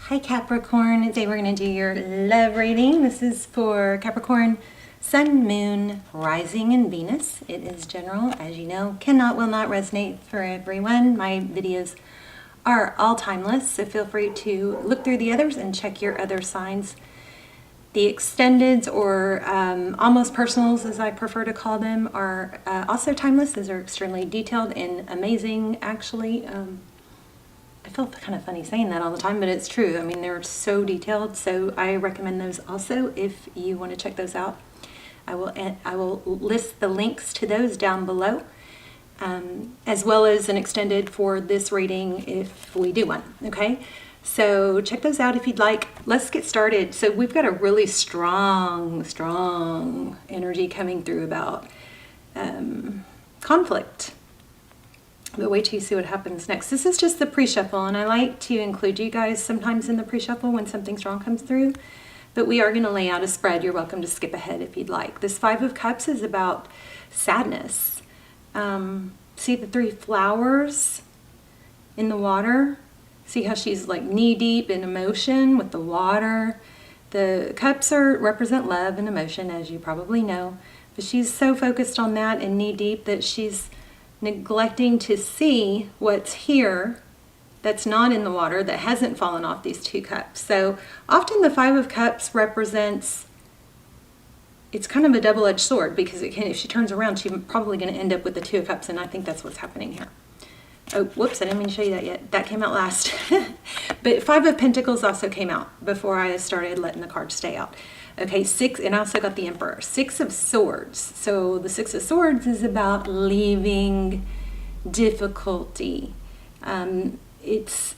Hi Capricorn, today we're going to do your love reading. This is for Capricorn, Sun, Moon, Rising, and Venus. It is general, as you know, will not resonate for everyone. My videos are all timeless, so feel free to look through the others and check your other signs. The extendeds, or almost personals as I prefer to call them, are also timeless. Those are extremely detailed and amazing, actually. I feel kind of funny saying that all the time, but it's true. I mean, they're so detailed, so I recommend those also if you want to check those out. I will list the links to those down below, as well as an extended for this reading if we do one, okay? So check those out if you'd like. Let's get started. So we've got a really strong energy coming through about conflict. But wait till you see what happens next. This is just the pre-shuffle, and I like to include you guys sometimes in the pre-shuffle when something strong comes through. But we are going to lay out a spread. You're welcome to skip ahead if you'd like. This Five of Cups is about sadness. See the three flowers in the water? See how she's like knee-deep in emotion with the water? The cups represent love and emotion, as you probably know. But she's so focused on that and knee-deep that she's neglecting to see what's here that's not in the water, that hasn't fallen off these two cups. So often the Five of Cups represents, it's kind of a double-edged sword, because if she turns around, she's probably going to end up with the Two of Cups, and I think that's what's happening here. Oh, whoops, I didn't mean to show you that yet. That came out last. But Five of Pentacles also came out before I started letting the cards stay out. Okay, Six, and I also got the Emperor. Six of Swords. So the Six of Swords is about leaving difficulty. It's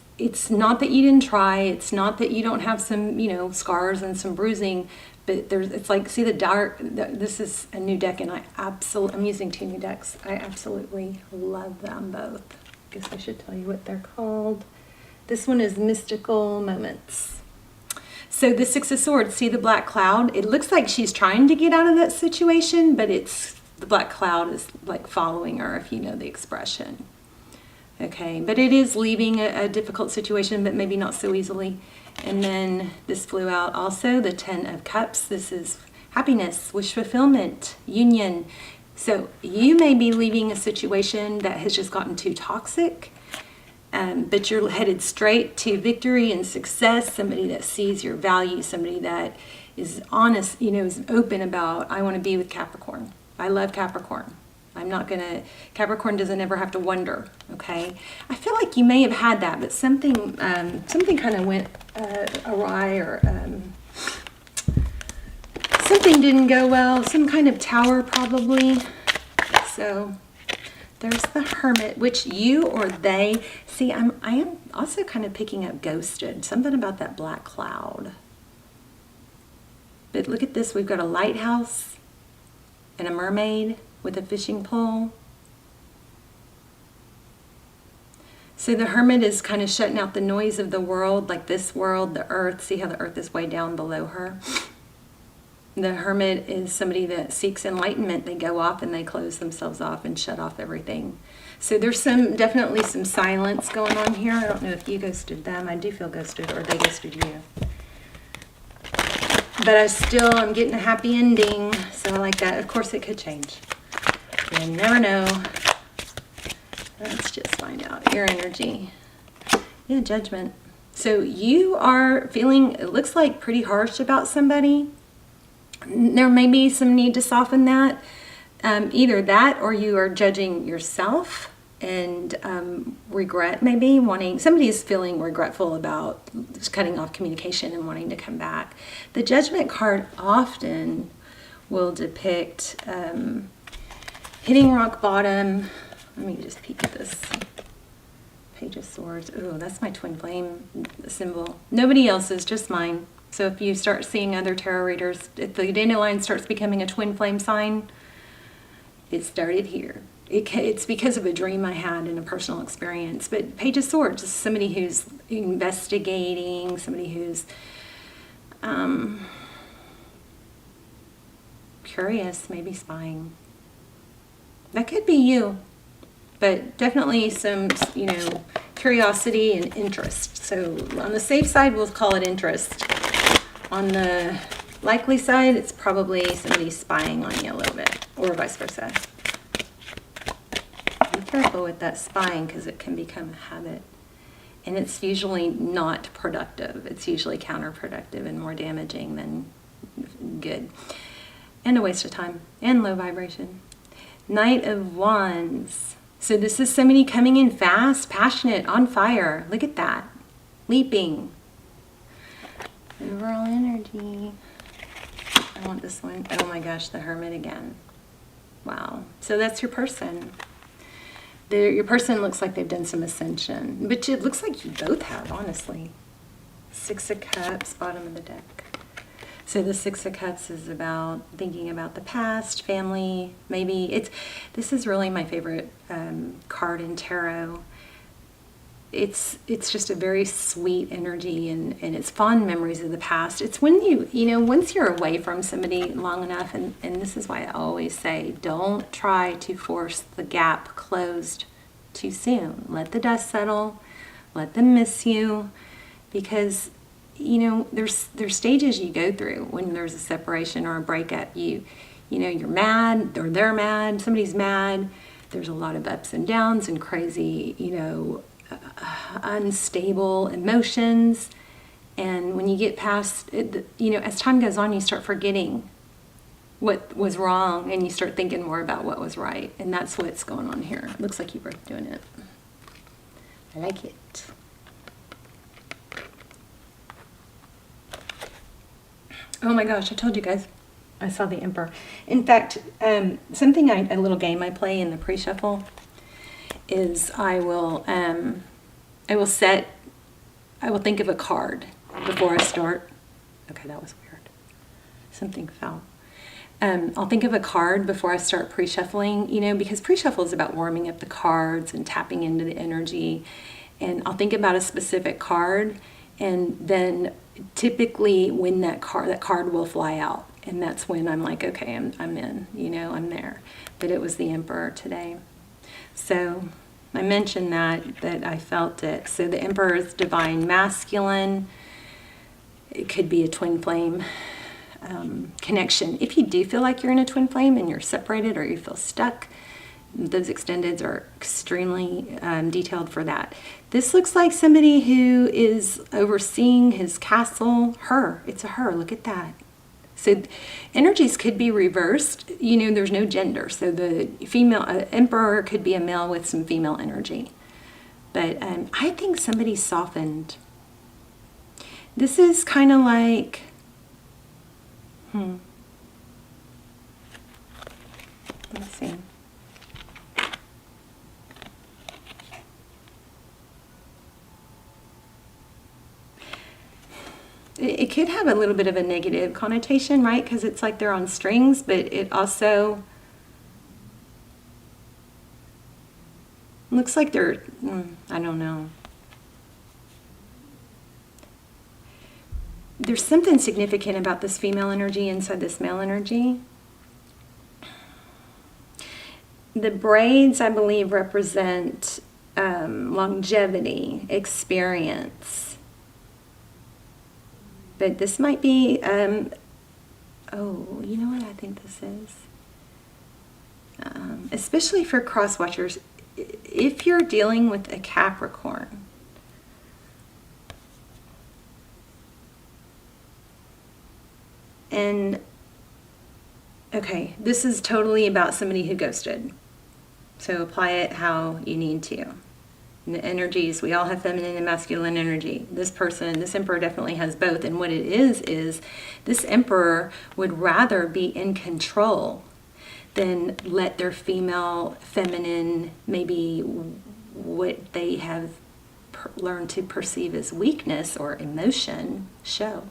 not that you didn't try. It's not that you don't have some, scars and some bruising. But it's like, see the dark. This is a new deck, and I'm using two new decks. I absolutely love them both. I guess I should tell you what they're called. This one is Mystical Moments. So the Six of Swords, see the black cloud? It looks like she's trying to get out of that situation, but the black cloud is like following her, if you know the expression. Okay, but it is leaving a difficult situation, but maybe not so easily. And then this flew out also, the Ten of Cups. This is happiness, wish fulfillment, union. So you may be leaving a situation that has just gotten too toxic. But you're headed straight to victory and success, somebody that sees your value, somebody that is honest, is open about, I want to be with Capricorn. I love Capricorn. Capricorn doesn't ever have to wonder, okay? I feel like you may have had that, but something kind of went awry, or something didn't go well, some kind of tower probably. So there's the Hermit, which you or they, see, I am also kind of picking up ghosted, something about that black cloud. But look at this, we've got a lighthouse and a mermaid with a fishing pole. So the Hermit is kind of shutting out the noise of the world, like this world, the earth. See how the earth is way down below her? The Hermit is somebody that seeks enlightenment. They go off and they close themselves off and shut off everything. So there's definitely some silence going on here. I don't know if you ghosted them. I do feel ghosted, or they ghosted you. But I'm getting a happy ending, so I like that. Of course, it could change. You never know. Let's just find out your energy. Yeah, Judgment. So you are feeling, it looks like, pretty harsh about somebody. There may be some need to soften that. Either that, or you are judging yourself and regret, maybe somebody is feeling regretful about just cutting off communication and wanting to come back. The Judgment card often will depict hitting rock bottom. Let me just peek at this. Page of Swords. Oh, that's my twin flame symbol. Nobody else's, just mine. So if you start seeing other tarot readers, if the dandelion starts becoming a twin flame sign, it started here. It's because of a dream I had in a personal experience. But Page of Swords is somebody who's investigating, somebody who's curious, maybe spying. That could be you. But definitely some, curiosity and interest. So on the safe side, we'll call it interest. On the likely side, it's probably somebody spying on you a little bit, or vice versa. Be careful with that spying because it can become a habit. And it's usually not productive. It's usually counterproductive and more damaging than good. And a waste of time and low vibration. Knight of Wands. So this is somebody coming in fast, passionate, on fire. Look at that. Leaping. Overall energy. I want this one. Oh my gosh, the Hermit again. Wow. So that's your person. Your person looks like they've done some ascension. But it looks like you both have, honestly. Six of Cups, bottom of the deck. So the Six of Cups is about thinking about the past, family, maybe. This is really my favorite card in tarot. It's just a very sweet energy, and it's fond memories of the past. It's when once you're away from somebody long enough, and this is why I always say, don't try to force the gap closed too soon. Let the dust settle, let them miss you, because there's stages you go through when there's a separation or a breakup. You're mad, or they're mad, somebody's mad. There's a lot of ups and downs and crazy, unstable emotions. And when you get past it, as time goes on, you start forgetting what was wrong and you start thinking more about what was right. And that's what's going on here. It looks like you're both doing it. I like it. Oh my gosh, I told you guys, I saw the Emperor. In fact, a little game I play in the pre-shuffle is I will think of a card before I start. Okay, that was weird. Something fell. I'll think of a card before I start pre-shuffling, because pre-shuffle is about warming up the cards and tapping into the energy. And I'll think about a specific card, and then typically when that card will fly out, and that's when I'm like, okay, I'm in, I'm there. But it was the Emperor today. So I mentioned that I felt it. So the Emperor is divine masculine. It could be a twin flame connection. If you do feel like you're in a twin flame and you're separated or you feel stuck, those extendeds are extremely detailed for that. This looks like somebody who is overseeing his castle. It's a her. Look at that. So energies could be reversed. There's no gender. So the female Emperor could be a male with some female energy. But I think somebody softened. This is kind of like, let's see. It could have a little bit of a negative connotation, right? Because it's like they're on strings, but it also looks like they're, I don't know. There's something significant about this female energy inside this male energy. The braids, I believe, represent longevity, experience. But this might be, you know what I think this is? Especially for cross-watchers, if you're dealing with a Capricorn, and, okay, this is totally about somebody who ghosted. So apply it how you need to. The energies, we all have feminine and masculine energy. This Emperor definitely has both. And what it is this Emperor would rather be in control than let their feminine, maybe what they have learned to perceive as weakness or emotion, show.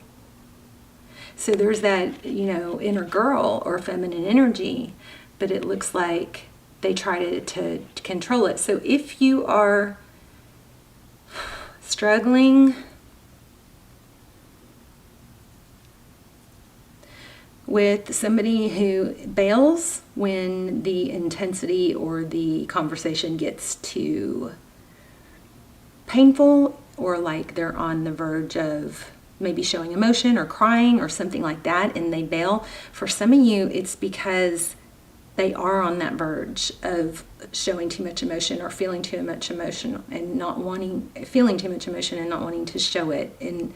So there's that, inner girl or feminine energy, but it looks like they try to control it. So if you are struggling with somebody who bails when the intensity or the conversation gets too painful, or like they're on the verge of maybe showing emotion or crying or something like that, and they bail. For some of you, it's because they are on that verge of showing too much emotion or feeling too much emotion and not wanting, feeling too much emotion and not wanting to show it. And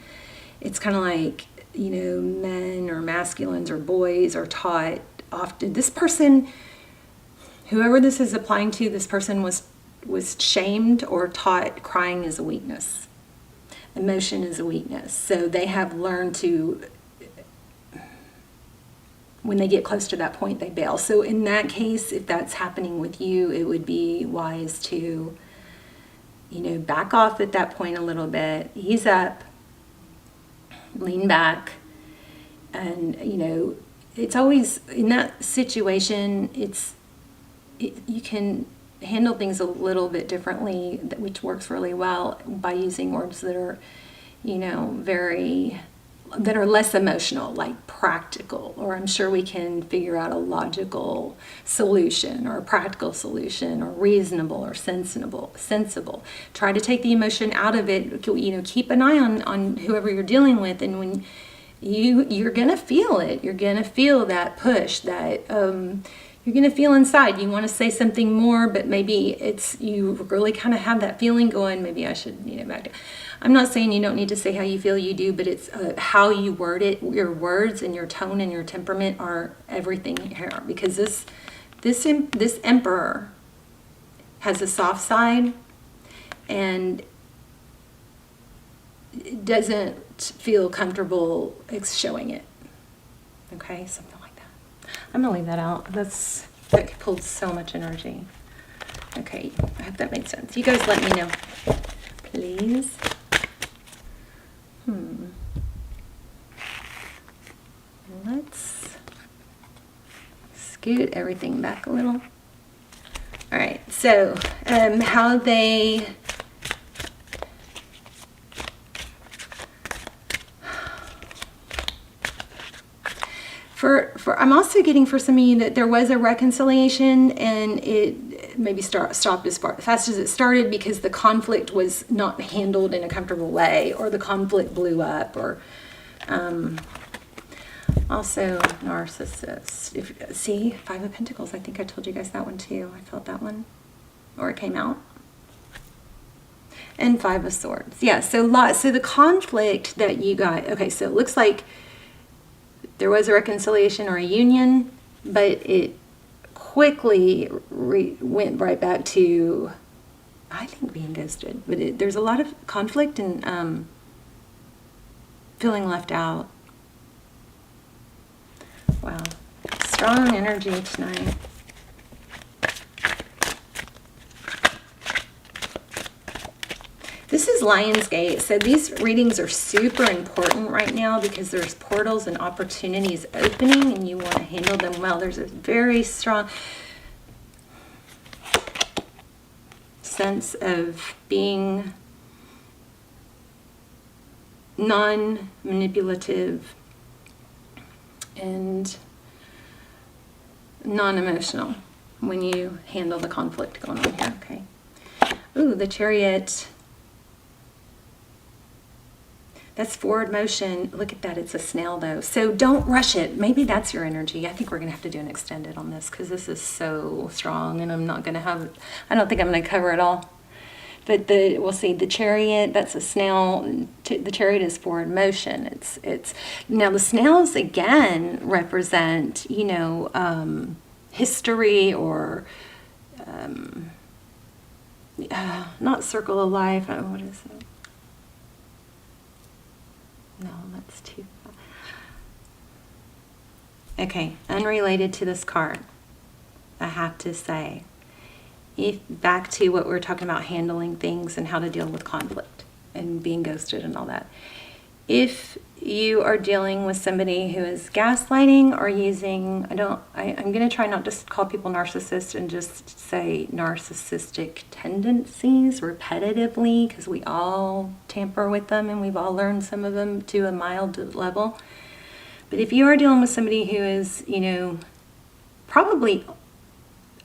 it's kind of like, you know, men or masculines or boys are taught often, this person, whoever this is applying to, this person was shamed or taught crying is a weakness. Emotion is a weakness. So they have learned to, when they get close to that point, they bail. So in that case, if that's happening with you, it would be wise to, you know, back off at that point a little bit, ease up, lean back, and, you know, it's always, in that situation, you can handle things a little bit differently, which works really well by using words that are, you know, that are less emotional, like practical, or I'm sure we can figure out a logical solution or a practical solution, or reasonable or sensible. Try to take the emotion out of it, you know, keep an eye on whoever you're dealing with, and when you're gonna feel it, you're gonna feel that push, that you're going to feel inside. You want to say something more, but maybe you really kind of have that feeling going, maybe I should, you know, back down. I'm not saying you don't need to say how you feel, you do, but it's how you word it. Your words and your tone and your temperament are everything here, because this emperor has a soft side and doesn't feel comfortable showing it. Okay, something like that. I'm gonna leave that out. That pulled so much energy. Okay, I hope that made sense. You guys let me know, please. Let's scoot everything back a little. All right, so how they I'm also getting for some of you that there was a reconciliation, and it maybe stopped as fast as it started because the conflict was not handled in a comfortable way, or the conflict blew up, or also narcissist. See, Five of Pentacles. I think I told you guys that one too. I felt that one, or it came out. And Five of Swords. Yeah, so the conflict that you got. Okay, so it looks like there was a reconciliation or a union, but it quickly went right back to, I think, being ghosted. But there's a lot of conflict and feeling left out. Wow. Strong energy tonight. This is Lionsgate, so these readings are super important right now because there's portals and opportunities opening, and you want to handle them well. There's a very strong sense of being non-manipulative and non-emotional when you handle the conflict going on here. Okay. Ooh, the Chariot. That's forward motion. Look at that. It's a snail, though. So don't rush it. Maybe that's your energy. I think we're going to have to do an extended on this because this is so strong, and I'm not going to have, I don't think I'm going to cover it all. But we'll see. The Chariot, that's a snail. The Chariot is forward motion. It's now the snails again represent, you know, history, or not circle of life. What is it? No, that's too far. Okay, unrelated to this card, I have to say, back to what we were talking about, handling things and how to deal with conflict and being ghosted and all that. If you are dealing with somebody who is gaslighting or using, I'm going to try not to call people narcissists and just say narcissistic tendencies repetitively, because we all tamper with them and we've all learned some of them to a mild level. But if you are dealing with somebody who is, you know, probably,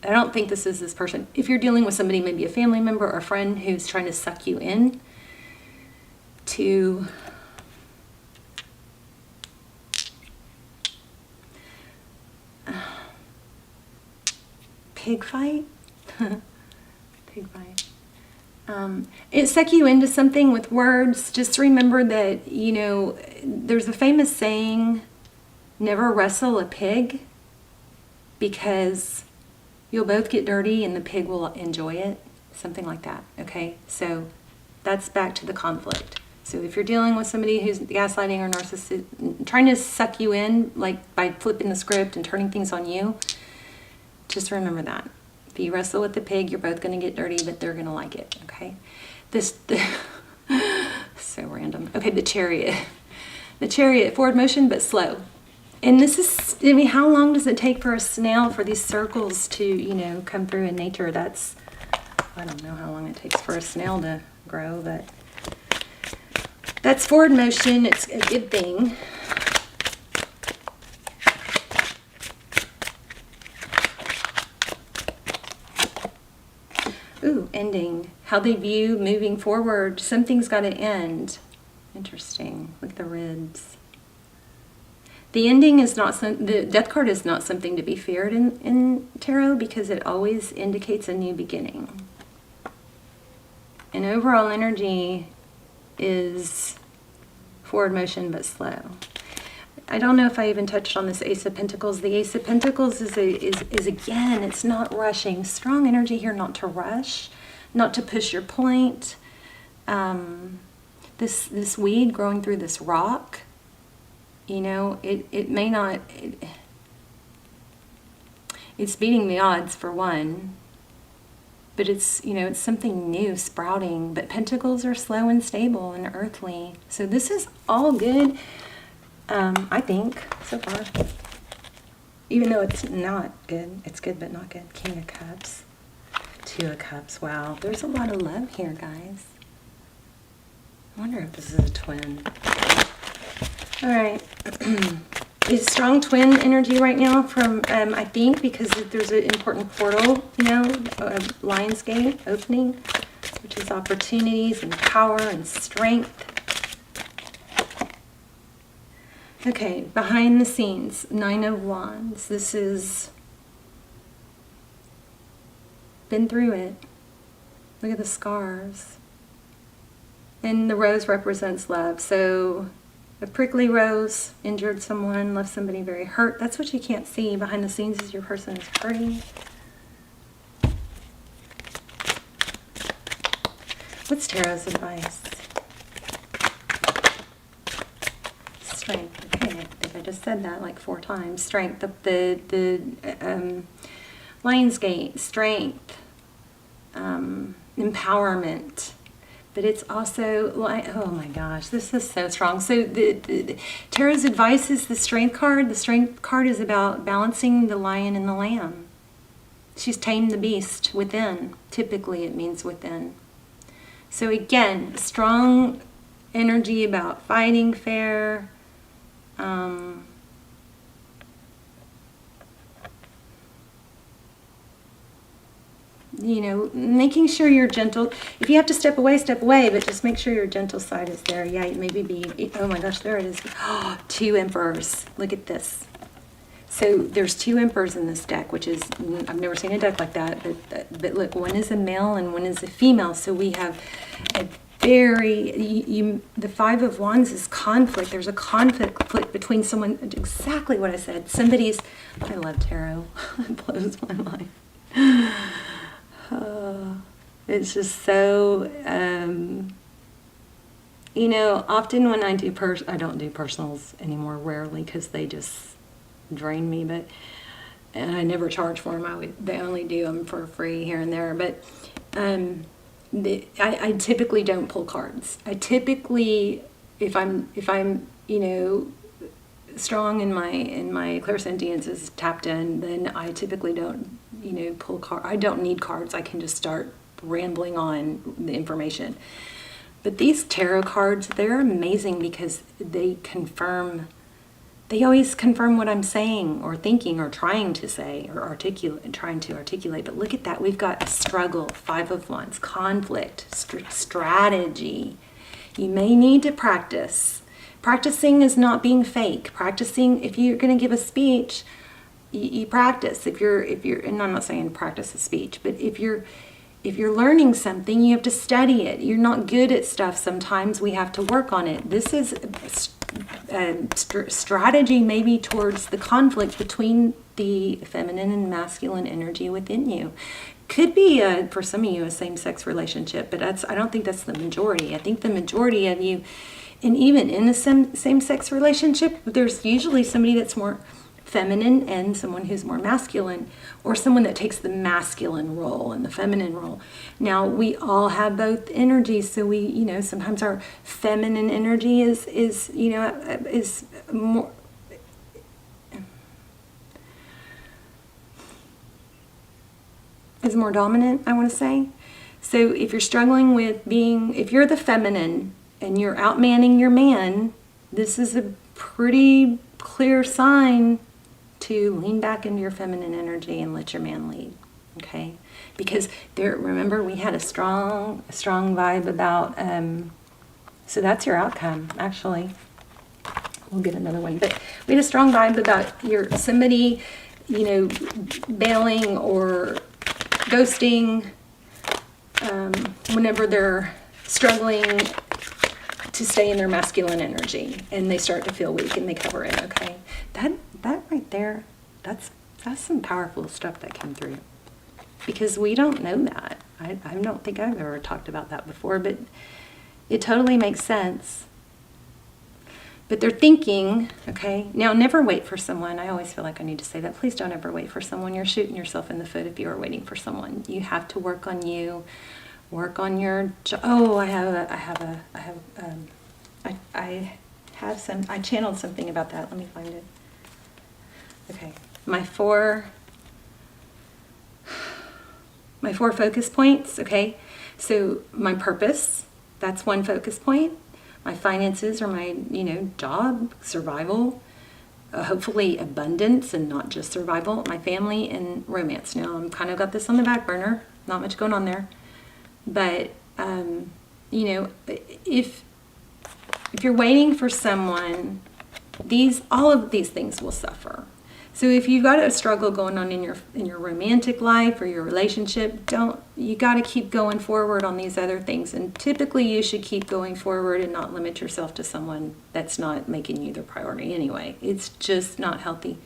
I don't think this is this person. If you're dealing with somebody, maybe a family member or a friend who's trying to suck you in, to pig fight. Pig fight. It suck you into something with words. Just remember that, you know, there's a famous saying, never wrestle a pig, because you'll both get dirty and the pig will enjoy it. Something like that, okay? So that's back to the conflict. So if you're dealing with somebody who's gaslighting or narcissist, trying to suck you in, like by flipping the script and turning things on you, just remember that. If you wrestle with the pig, you're both going to get dirty, but they're going to like it, okay? So random. Okay, the Chariot. The Chariot, forward motion, but slow. And this is, I mean, how long does it take for a snail, for these circles to, you know, come through in nature? That's, I don't know how long it takes for a snail to grow, but that's forward motion. It's a good thing. Ooh, ending. How they view moving forward. Something's got to end. Interesting. Look at the ribs. The ending is not the death card is not something to be feared in tarot, because it always indicates a new beginning. And overall energy is forward motion but slow. I don't know if I even touched on this Ace of Pentacles. The Ace of Pentacles is again, it's not rushing. Strong energy here, not to rush, not to push your point. This weed growing through this rock, you know, it may not, it's beating the odds for one, but it's, you know, it's something new sprouting. But Pentacles are slow and stable and earthly. So this is all good. I think, so far. Even though it's not good. It's good, but not good. King of Cups. Two of Cups. Wow. There's a lot of love here, guys. I wonder if this is a twin. All right. It's strong twin energy right now from, I think, because there's an important portal, you know, Lion's Gate opening, which is opportunities and power and strength. Okay, behind the scenes, Nine of Wands. This is, been through it. Look at the scars. And the rose represents love. So a prickly rose injured someone, left somebody very hurt. That's what you can't see. Behind the scenes is your person is hurting. What's Tarot's advice? Strength. Okay, I think I just said that like 4 times. Strength. The Lion's Gate. Strength. Empowerment. But it's also like, oh my gosh, this is so strong. So the Tarot's advice is the Strength card. The Strength card is about balancing the lion and the lamb. She's tamed the beast within. Typically it means within. So again, strong energy about fighting fair. You know, making sure you're gentle. If you have to step away, but just make sure your gentle side is there. Yeah, maybe be, oh my gosh, there it is. Oh, 2 emperors. Look at this. So there's 2 emperors in this deck, which is, I've never seen a deck like that, but look, one is a male and one is a female. So we have a very, the 5 of Wands is conflict. There's a conflict between someone, exactly what I said. Somebody's, I love tarot. It blows my mind. It's just so, you know, often when I do, I don't do personals anymore, rarely, because they just drain me, but, and I never charge for them. They only do them for free here and there, but I typically don't pull cards. I typically, if I'm, you know, strong in my clairsentience is tapped in, then I typically don't, you know, pull cards. I don't need cards. I can just start rambling on the information. But these tarot cards, they're amazing because they always confirm what I'm saying or thinking or trying to say or trying to articulate. But look at that. We've got struggle, 5 of Wands, conflict, strategy. You may need to practice. Practicing is not being fake. Practicing, if you're going to give a speech, you practice. If you're, and I'm not saying practice a speech, but if you're learning something, you have to study it. You're not good at stuff. Sometimes we have to work on it. This is a strategy maybe towards the conflict between the feminine and masculine energy within you. Could be, for some of you, a same-sex relationship, but I don't think that's the majority. I think the majority of you, and even in a same-sex relationship, there's usually somebody that's more feminine and someone who's more masculine, or someone that takes the masculine role and the feminine role. Now, we all have both energies, so we, you know, sometimes our feminine energy is more, is more dominant, I want to say. So if you're struggling with if you're the feminine and you're outmanning your man, this is a pretty clear sign to lean back into your feminine energy and let your man lead, okay? Because remember, we had a strong vibe about, so that's your outcome, actually. We'll get another one, but we had a strong vibe about somebody, you know, bailing or ghosting whenever they're struggling to stay in their masculine energy and they start to feel weak and they cover it, okay? That right there, that's some powerful stuff that came through, because we don't know that. I don't think I've ever talked about that before, but it totally makes sense. But they're thinking, okay, now never wait for someone. I always feel like I need to say that. Please don't ever wait for someone. You're shooting yourself in the foot if you are waiting for someone. You have to work on you, work on your job. Oh, I channeled something about that. Let me find it. Okay, my four focus points, okay? So my purpose, that's one focus point. My finances or my, you know, job, survival, hopefully abundance and not just survival. My family and romance. Now, I'm kind of got this on the back burner. Not much going on there. But, you know, if you're waiting for someone, all of these things will suffer. So if you've got a struggle going on in your romantic life or your relationship, you got to keep going forward on these other things. And typically you should keep going forward and not limit yourself to someone that's not making you the priority anyway. It's just not healthy.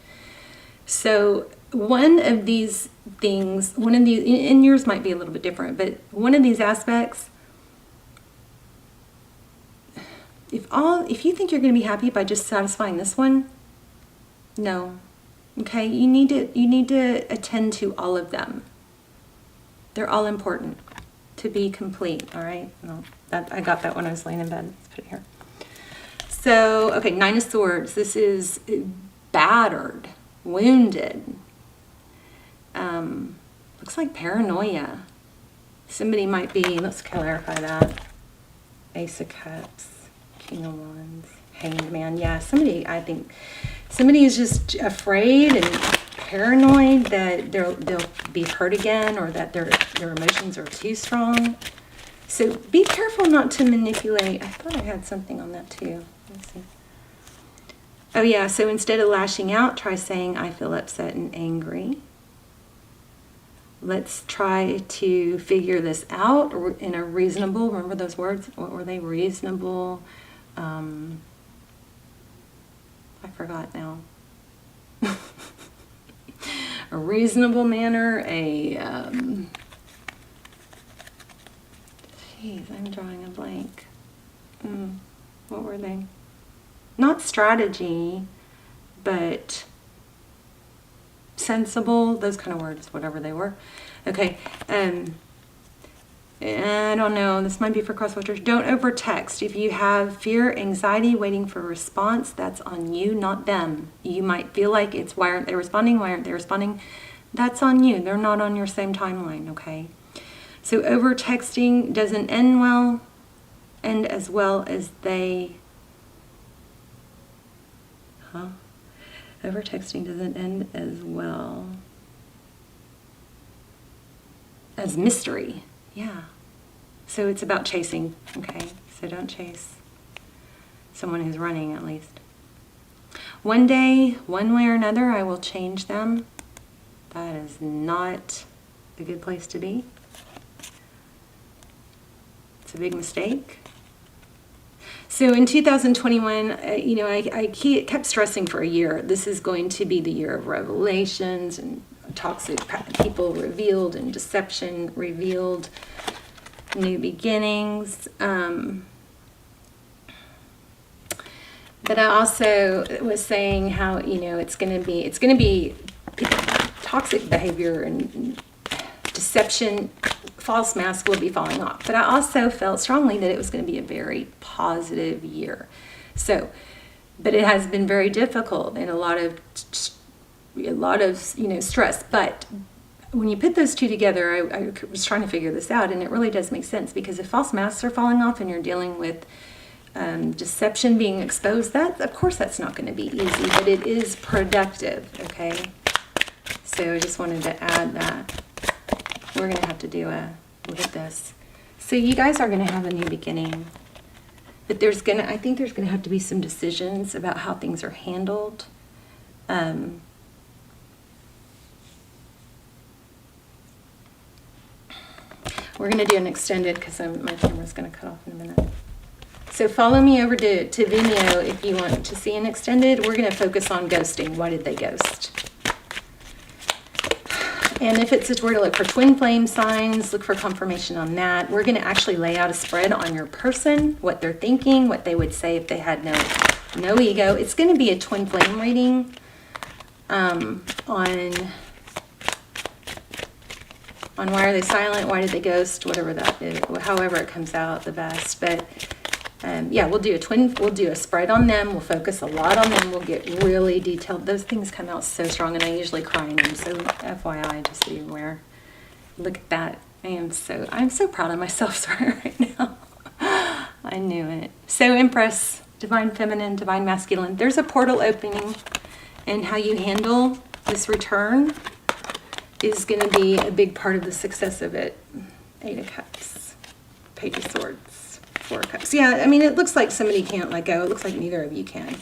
So one of these things, and yours might be a little bit different, but one of these aspects, if you think you're going to be happy by just satisfying this one, no. Okay, you need to attend to all of them. They're all important to be complete, all right? No, I got that when I was laying in bed. Let's put it here. So, okay, Nine of Swords. This is battered, wounded. Looks like paranoia. Somebody might be, let's clarify that. Ace of Cups, King of Wands, Hanged Man. Yeah, I think somebody is just afraid and paranoid that they'll be hurt again, or that their emotions are too strong. So be careful not to manipulate. I thought I had something on that too. Let's see. Oh yeah, so instead of lashing out, try saying, I feel upset and angry. Let's try to figure this out in a reasonable, remember those words? What were they? Reasonable, I forgot now. A reasonable manner, geez, I'm drawing a blank. What were they? Not strategy, but sensible, those kind of words, whatever they were. Okay, I don't know, this might be for crosswatchers. Don't over text. If you have fear, anxiety, waiting for a response, that's on you, not them. You might feel like it's, why aren't they responding? Why aren't they responding? That's on you. They're not on your same timeline, okay? So over texting doesn't end as well as they, over texting doesn't end as well as mystery. Yeah. So it's about chasing, okay? So don't chase someone who's running, at least. One day, one way or another, I will change them. That is not a good place to be. It's a big mistake. So in 2021, I kept stressing for a year, this is going to be the year of revelations and toxic people revealed and deception revealed, new beginnings. But I also was saying how, it's going to be toxic behavior and deception, false mask will be falling off. But I also felt strongly that it was going to be a very positive year. So, but it has been very difficult and a lot of stress. But when you put those two together, I was trying to figure this out, and it really does make sense, because if false masks are falling off and you're dealing with deception being exposed, that of course that's not going to be easy, but it is productive. Okay, so I just wanted to add that. We're going to have to do a look at this. So you guys are going to have a new beginning, but I think there's going to have to be some decisions about how things are handled. We're going to do an extended because my camera's going to cut off in a minute. So follow me over to Vimeo if you want to see an extended. We're going to focus on ghosting. Why did they ghost? And if it's where to look for twin flame signs, look for confirmation on that. We're going to actually lay out a spread on your person, what they're thinking, what they would say if they had no ego. It's going to be a twin flame reading on why are they silent, why did they ghost, whatever that is, however it comes out the best. But yeah, we'll do a spread on them. We'll focus a lot on them. We'll get really detailed. Those things come out so strong, and I usually cry in them. So FYI, just so you're aware. Look at that. I'm so proud of myself right now. I knew it. So Empress, Divine Feminine, Divine Masculine. There's a portal opening, and how you handle this return is going to be a big part of the success of it. 8 of Cups, Page of Swords, 4 of Cups. Yeah, I mean, it looks like somebody can't let go. It looks like neither of you can.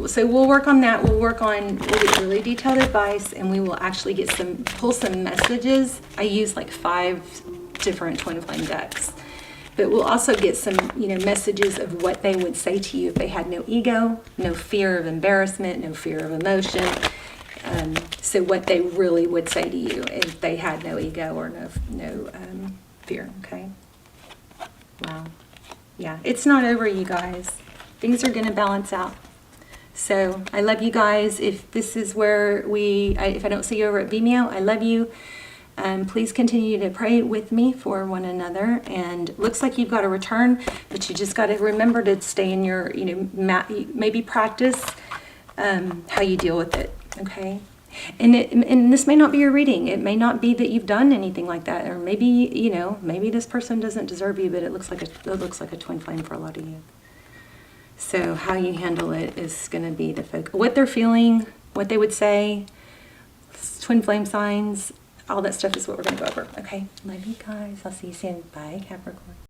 So we'll work on that. We'll get really detailed advice, and we will actually pull some messages. I use like 5 different twin flame decks. But we'll also get some, messages of what they would say to you if they had no ego, no fear of embarrassment, no fear of emotion. So what they really would say to you if they had no ego or no fear, okay? Wow. Yeah, it's not over, you guys. Things are going to balance out. So I love you guys. If this is where if I don't see you over at Vimeo, I love you. Please continue to pray with me for one another. And looks like you've got a return, but you just got to remember to stay in your, maybe practice how you deal with it. Okay. And this may not be your reading. It may not be that you've done anything like that, or maybe maybe this person doesn't deserve you, but it looks like a twin flame for a lot of you. So how you handle it is going to be the focus. What they're feeling, what they would say, twin flame signs, all that stuff is what we're going to go over. Okay, love you guys. I'll see you soon. Bye, Capricorn.